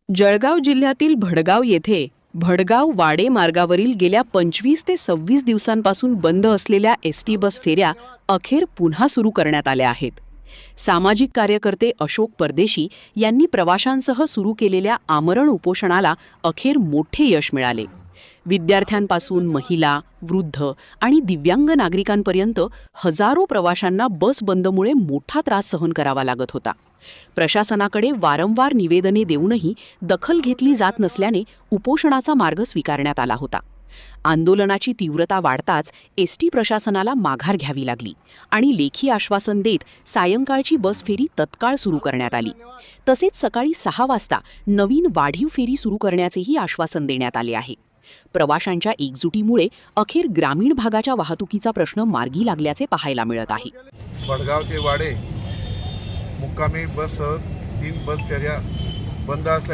जळगाव जिल्ह्यातील भडगाव येथे भडगाव वाडे मार्गावरील गेल्या 25 ते 26 दिवसांपासून बंद असलेल्या एसटी बस फेऱ्या अखेर पुन्हा सुरू करण्यात आल्या आहेत. सामाजिक कार्यकर्ते अशोक परदेशी यांनी प्रवाशांसह सुरू केलेल्या आमरण उपोषणाला अखेर मोठे यश मिळाले. विद्यार्थ्यांपासून महिला, वृद्ध आणि दिव्यांग नागरिकांपर्यंत हजारो प्रवाशांना बस बंदमुळे मोठा त्रास सहन करावा लागत होता. प्रशासनाकडे वारंवार निवेदने देऊनही दखल घेतली जात नसल्याने उपोषणाचा मार्ग स्वीकारण्यात आला होता. आंदोलनाची तीव्रता वाढताच एसटी प्रशासनाला माघार घ्यावी लागली आणि लेखी आश्वासन देत सायंकाळची बस फेरी तत्काळ सुरू करण्यात आली. तसेच सकाळी 6 वाजता नवीन वाढीव फेरी सुरू करण्याचेही आश्वासन देण्यात आले आहे. प्रवाशांच्या एकजुटीमुळे अखेर ग्रामीण भागाच्या वाहतुकीचा प्रश्न मार्गी लागल्याचे पाहायला मिळत आहे. भडगाव ते वाडे मुक्कामी बस 3 बस फेऱ्या बंद असल्या